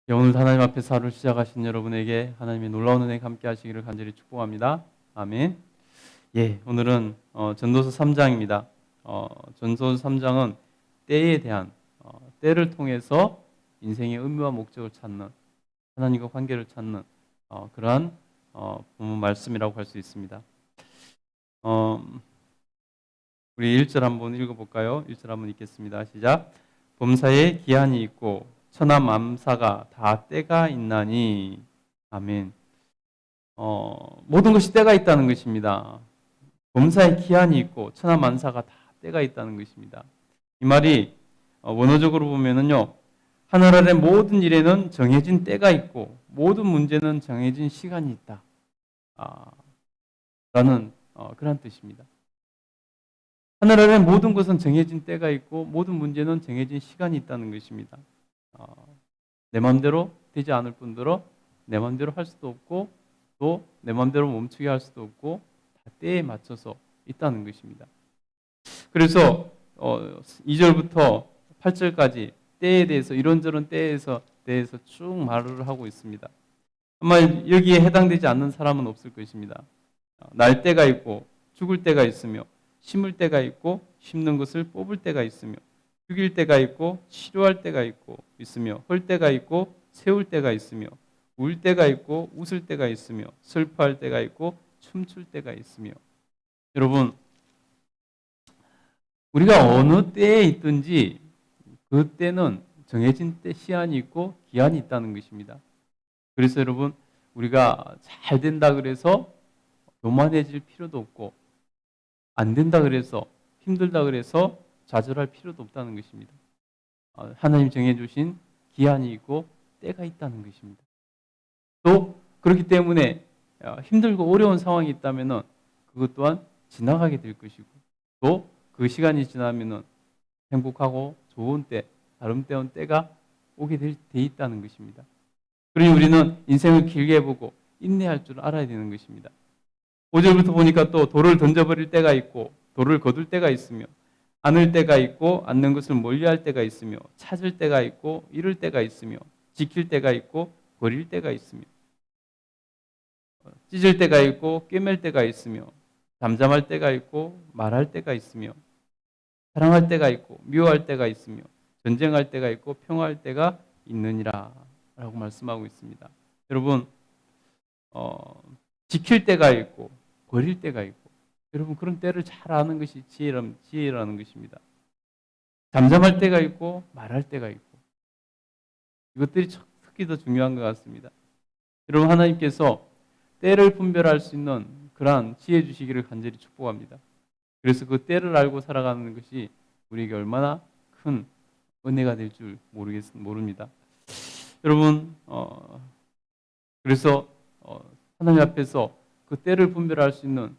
예, 오늘 하나님 앞에서 하루를 시작하신 여러분에게 하나님의 놀라운 은혜 함께 하시기를 간절히 축복합니다. 아멘. 예, 오늘은 전도서 3장입니다. 전도서 3장은 때에 대한 때를 통해서 인생의 의미와 목적을 찾는 하나님과 관계를 찾는 그러한 본문 말씀이라고 할 수 있습니다. 우리 1절 한번 읽어볼까요? 1절 한번 읽겠습니다. 시작. 범사에 기한이 있고 천하만사가 다 때가 있나니. 아멘. 모든 것이 때가 있다는 것입니다. 범사에 기한이 있고 천하만사가 다 때가 있다는 것입니다. 이 말이 원어적으로 보면은요, 하늘 아래 모든 일에는 정해진 때가 있고 모든 문제는 정해진 시간이 있다. 라는 그런 뜻입니다. 하늘 아래 모든 것은 정해진 때가 있고 모든 문제는 정해진 시간이 있다는 것입니다. 내 마음대로 되지 않을 뿐더러 내 마음대로 할 수도 없고 또 내 마음대로 멈추게 할 수도 없고 다 때에 맞춰서 있다는 것입니다. 그래서 2절부터 8절까지 때에 대해서 이런저런 때에서 대해서 쭉 말을 하고 있습니다. 아마 여기에 해당되지 않는 사람은 없을 것입니다. 날 때가 있고 죽을 때가 있으며 심을 때가 있고 심는 것을 뽑을 때가 있으며 죽일 때가 있고 치료할 때가 있으며 헐 때가 있고 세울 때가 있으며 울 때가 있고 웃을 때가 있으며 슬퍼할 때가 있고 춤출 때가 있으며. 여러분, 우리가 어느 때에 있든지 그 때는 정해진 때 시한이 있고 기한이 있다는 것입니다. 그래서 여러분, 우리가 잘 된다 그래서 교만해질 필요도 없고 안 된다 그래서 힘들다 그래서 좌절할 필요도 없다는 것입니다. 하나님 정해주신 기한이 있고 때가 있다는 것입니다. 또 그렇기 때문에 힘들고 어려운 상황이 있다면 그것 또한 지나가게 될 것이고 또 그 시간이 지나면 행복하고 좋은 때, 아름다운 때가 오게 돼 있다는 것입니다. 그러니 우리는 인생을 길게 보고 인내할 줄 알아야 되는 것입니다. 5절부터 보니까 또 돌을 던져버릴 때가 있고 돌을 거둘 때가 있으며 안을 때가 있고 않는 것을 멀리할 때가 있으며 찾을 때가 있고 잃을 때가 있으며 지킬 때가 있고 버릴 때가 있으며 찢을 때가 있고 꿰맬 때가 있으며 잠잠할 때가 있고 말할 때가 있으며 사랑할 때가 있고 미워할 때가 있으며 전쟁할 때가 있고 평화할 때가 있느니라 라고 말씀하고 있습니다. 여러분, 지킬 때가 있고 버릴 때가 있고 여러분 그런 때를 잘 아는 것이 지혜라는 것입니다. 잠잠할 때가 있고 말할 때가 있고 이것들이 특히 더 중요한 것 같습니다. 여러분, 하나님께서 때를 분별할 수 있는 그러한 지혜 주시기를 간절히 축복합니다. 그래서 그 때를 알고 살아가는 것이 우리에게 얼마나 큰 은혜가 될 줄 모릅니다. 여러분, 그래서 하나님 앞에서 그 때를 분별할 수 있는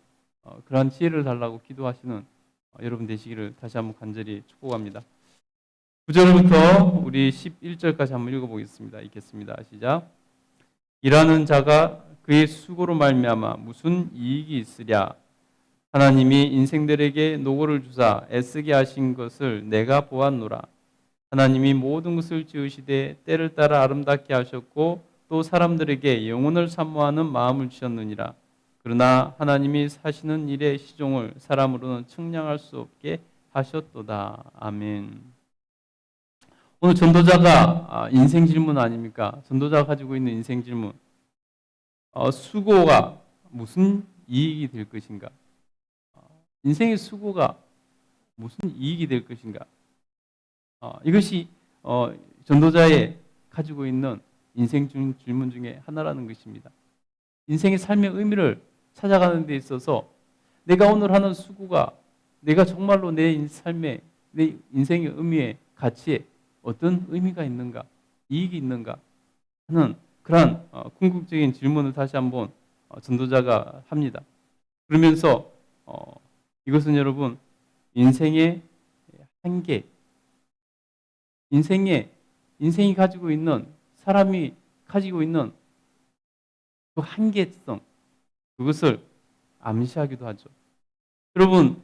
그러한 지혜를 달라고 기도하시는 여러분 되시기를 다시 한번 간절히 축복합니다. 9절부터 우리 11절까지 한번 읽어보겠습니다. 읽겠습니다. 시작. 일하는 자가 그의 수고로 말미암아 무슨 이익이 있으랴. 하나님이 인생들에게 노고를 주사 애쓰게 하신 것을 내가 보았노라. 하나님이 모든 것을 지으시되 때를 따라 아름답게 하셨고 또 사람들에게 영혼을 사모하는 마음을 주셨느니라. 그러나 하나님이 사시는 일의 시종을 사람으로는 측량할 수 없게 하셨도다. 아멘. 오늘 전도자가 인생 질문 아닙니까? 전도자가 가지고 있는 인생 질문. 수고가 무슨 이익이 될 것인가? 인생의 수고가 무슨 이익이 될 것인가? 이것이 전도자의 가지고 있는 인생 질문 중에 하나라는 것입니다. 인생의 삶의 의미를 찾아가는 데 있어서 내가 오늘 하는 수고가 내가 정말로 내 삶의 내 인생의 의미에 가치에 어떤 의미가 있는가, 이익이 있는가 하는 그러한 궁극적인 질문을 다시 한번 전도자가 합니다. 그러면서 이것은 여러분 인생의 한계, 인생이 가지고 있는 사람이 가지고 있는 그 한계성 그것을 암시하기도 하죠. 여러분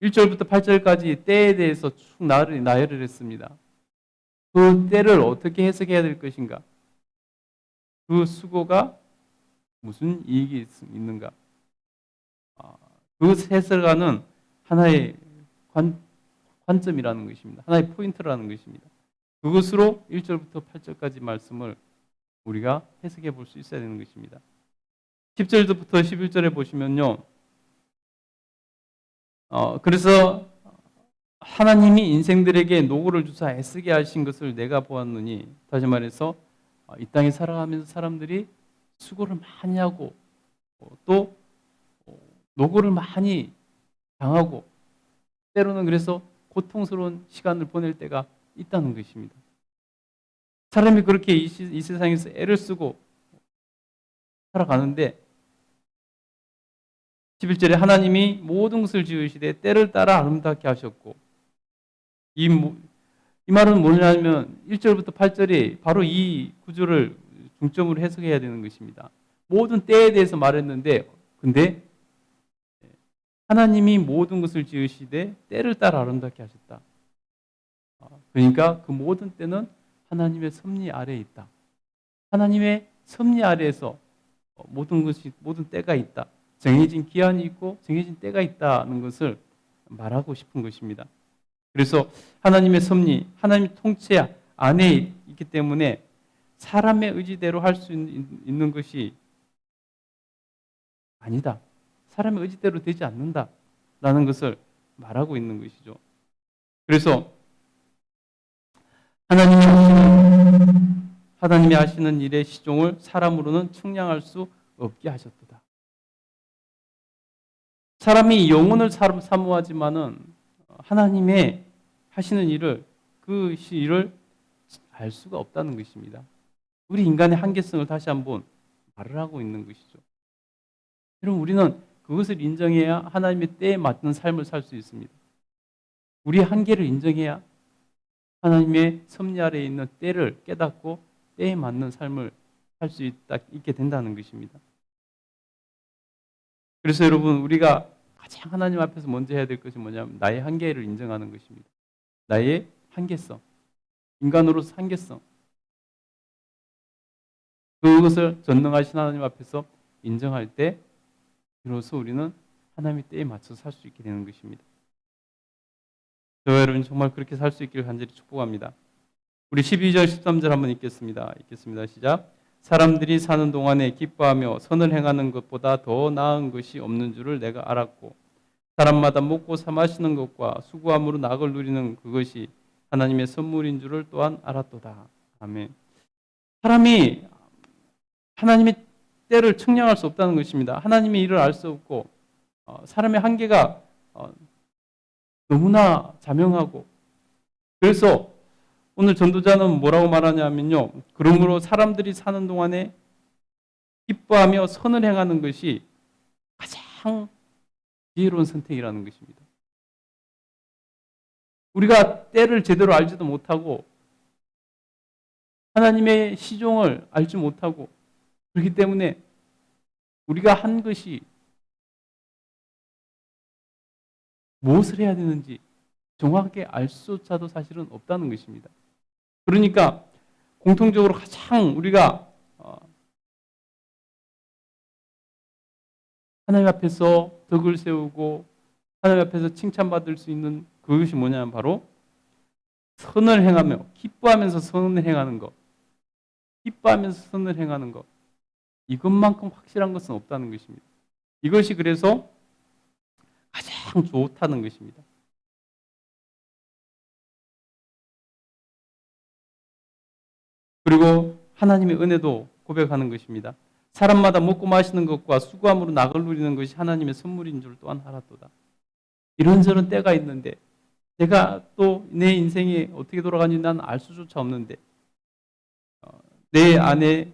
1절부터 8절까지 때에 대해서 쭉 나열을 했습니다. 그 때를 어떻게 해석해야 될 것인가? 그 수고가 무슨 이익이 있는가? 그 해석하는 하나의 관점이라는 것입니다. 하나의 포인트라는 것입니다. 그것으로 1절부터 8절까지 말씀을 우리가 해석해 볼 수 있어야 되는 것입니다. 10절부터 11절에 보시면요. 그래서 하나님이 인생들에게 노고를 주사 애쓰게 하신 것을 내가 보았느니, 다시 말해서 이 땅에 살아가면서 사람들이 수고를 많이 하고 또 노고를 많이 당하고 때로는 그래서 고통스러운 시간을 보낼 때가 있다는 것입니다. 사람이 그렇게 이 세상에서 애를 쓰고 살아가는데 11절에 하나님이 모든 것을 지으시되 때를 따라 아름답게 하셨고, 이 말은 뭐냐면 1절부터 8절이 바로 이 구조를 중점으로 해석해야 되는 것입니다. 모든 때에 대해서 말했는데, 근데 하나님이 모든 것을 지으시되 때를 따라 아름답게 하셨다. 그러니까 그 모든 때는 하나님의 섭리 아래에 있다. 하나님의 섭리 아래에서 모든 때가 있다. 정해진 기한이 있고 정해진 때가 있다는 것을 말하고 싶은 것입니다. 그래서 하나님의 섭리, 하나님의 통치 안에 있기 때문에 사람의 의지대로 할 수 있는 것이 아니다. 사람의 의지대로 되지 않는다라는 것을 말하고 있는 것이죠. 그래서 하나님이 하시는 일의 시종을 사람으로는 측량할 수 없게 하셨도다. 사람이 영혼을 사모하지만은 하나님의 하시는 일을, 그 일을 알 수가 없다는 것입니다. 우리 인간의 한계성을 다시 한번 말을 하고 있는 것이죠. 여러분, 우리는 그것을 인정해야 하나님의 때에 맞는 삶을 살 수 있습니다. 우리의 한계를 인정해야 하나님의 섭리 아래에 있는 때를 깨닫고 때에 맞는 삶을 살 수 있게 된다는 것입니다. 그래서 여러분, 우리가 가장 하나님 앞에서 먼저 해야 될 것이 뭐냐면 나의 한계를 인정하는 것입니다. 나의 한계성, 인간으로서 한계성, 그것을 전능하신 하나님 앞에서 인정할 때 비로소 우리는 하나님의 때에 맞춰서 살 수 있게 되는 것입니다. 저와 여러분 정말 그렇게 살 수 있기를 간절히 축복합니다. 우리 12절 13절 한번 읽겠습니다. 시작. 사람들이 사는 동안에 기뻐하며 선을 행하는 것보다 더 나은 것이 없는 줄을 내가 알았고, 사람마다 먹고 사 마시는 것과 수고함으로 낙을 누리는 그것이 하나님의 선물인 줄을 또한 알았도다. 아멘. 사람이 하나님의 때를 측량할 수 없다는 것입니다. 하나님의 일을 알 수 없고, 사람의 한계가 너무나 자명하고, 그래서 오늘 전도자는 뭐라고 말하냐면요. 그러므로 사람들이 사는 동안에 기뻐하며 선을 행하는 것이 가장 지혜로운 선택이라는 것입니다. 우리가 때를 제대로 알지도 못하고 하나님의 시종을 알지 못하고, 그렇기 때문에 우리가 한 것이 무엇을 해야 되는지 정확하게 알 수조차도 사실은 없다는 것입니다. 그러니까 공통적으로 가장 우리가 하나님 앞에서 덕을 세우고 하나님 앞에서 칭찬받을 수 있는 그것이 뭐냐면 바로 선을 행하며 기뻐하면서 선을 행하는 것, 기뻐하면서 선을 행하는 것, 이것만큼 확실한 것은 없다는 것입니다. 이것이 그래서 가장 좋다는 것입니다. 그리고 하나님의 은혜도 고백하는 것입니다. 사람마다 먹고 마시는 것과 수고함으로 낙을 누리는 것이 하나님의 선물인 줄 또한 알았도다. 이런저런 때가 있는데 내가 또 내 인생이 어떻게 돌아가는지 난 알 수조차 없는데 내 안에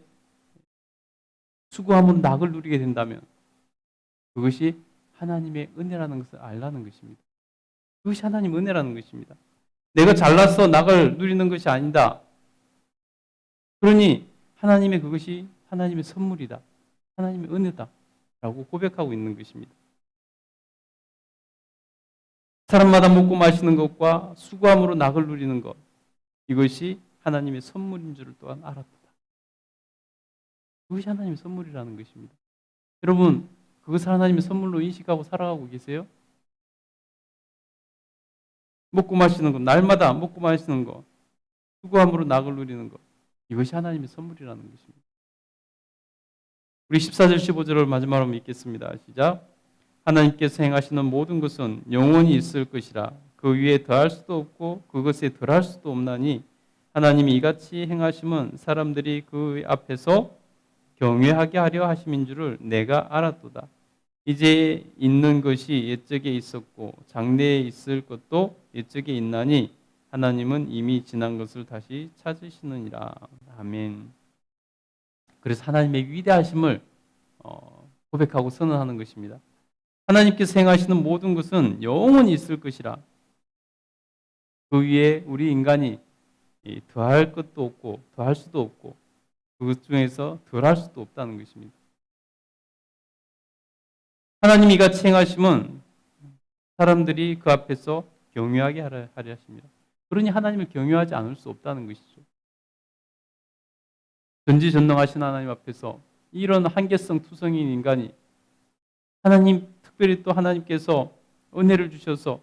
수고함으로 낙을 누리게 된다면 그것이 하나님의 은혜라는 것을 알라는 것입니다. 그것이 하나님의 은혜라는 것입니다. 내가 잘나서 낙을 누리는 것이 아니다. 그러니 하나님의 그것이 하나님의 선물이다. 하나님의 은혜다. 라고 고백하고 있는 것입니다. 사람마다 먹고 마시는 것과 수고함으로 낙을 누리는 것, 이것이 하나님의 선물인 줄을 또한 알았도다. 그것이 하나님의 선물이라는 것입니다. 여러분, 그것을 하나님의 선물로 인식하고 살아가고 계세요? 먹고 마시는 거, 날마다 먹고 마시는 거, 수고함으로 낙을 누리는 것, 이것이 하나님의 선물이라는 것입니다. 우리 14절 15절을 마지막으로 읽겠습니다. 시작. 하나님께서 행하시는 모든 것은 영원히 있을 것이라 그 위에 더할 수도 없고 그것에 덜할 수도 없나니 하나님이 이같이 행하심은 사람들이 그 앞에서 경외하게 하려 하심인 줄을 내가 알았도다. 이제 있는 것이 옛적에 있었고 장래에 있을 것도 옛적에 있나니 하나님은 이미 지난 것을 다시 찾으시느니라. 아멘. 그래서 하나님의 위대하심을 고백하고 선언하는 것입니다. 하나님께서 행하시는 모든 것은 영원히 있을 것이라. 그 위에 우리 인간이 더할 것도 없고 더할 수도 없고 그것 중에서 덜할 수도 없다는 것입니다. 하나님이 이같이 행하심은 사람들이 그 앞에서 경외하게 하려 하십니다. 그러니 하나님을 경외하지 않을 수 없다는 것이죠. 전지전능하신 하나님 앞에서 이런 한계성 투성인 인간이 하나님, 특별히 또 하나님께서 은혜를 주셔서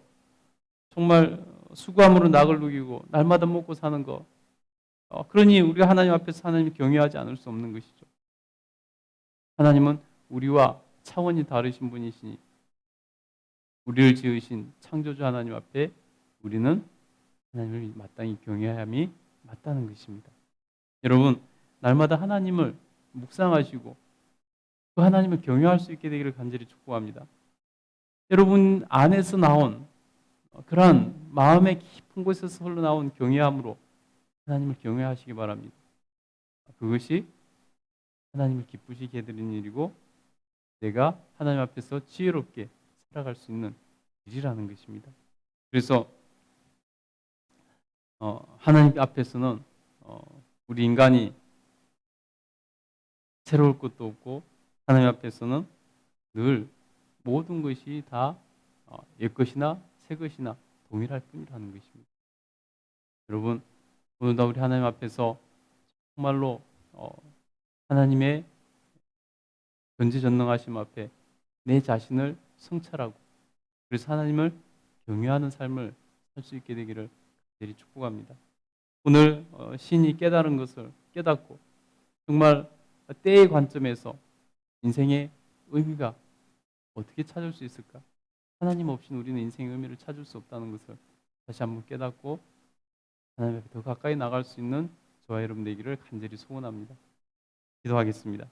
정말 수고함으로 낙을 누기고 날마다 먹고 사는 것, 그러니 우리가 하나님 앞에서 하나님을 경외하지 않을 수 없는 것이죠. 하나님은 우리와 차원이 다르신 분이시니 우리를 지으신 창조주 하나님 앞에 우리는 하나님을 마땅히 경외함이 맞다는 것입니다. 여러분, 날마다 하나님을 묵상하시고 그 하나님을 경외할 수 있게 되기를 간절히 축복합니다. 여러분 안에서 나온 그러한 마음의 깊은 곳에서 흘러나온 경외함으로 하나님을 경외하시기 바랍니다. 그것이 하나님을 기쁘시게 해드리는 일이고 내가 하나님 앞에서 지혜롭게 살아갈 수 있는 일이라는 것입니다. 그래서 하나님 앞에서는 우리 인간이 새로울 것도 없고 하나님 앞에서는 늘 모든 것이 다 옛것이나 새것이나 동일할 뿐이라는 것입니다. 여러분, 오늘도 우리 하나님 앞에서 정말로 하나님의 전지전능하심 앞에 내 자신을 성찰하고 그래서 하나님을 경외하는 삶을 살 수 있게 되기를 간절히 축복합니다. 오늘 시인이 깨달은 것을 깨닫고 정말 때의 관점에서 인생의 의미가 어떻게 찾을 수 있을까? 하나님 없이는 우리는 인생의 의미를 찾을 수 없다는 것을 다시 한번 깨닫고 하나님 앞에 더 가까이 나갈 수 있는 저와 여러분 되기를 간절히 소원합니다. 기도하겠습니다.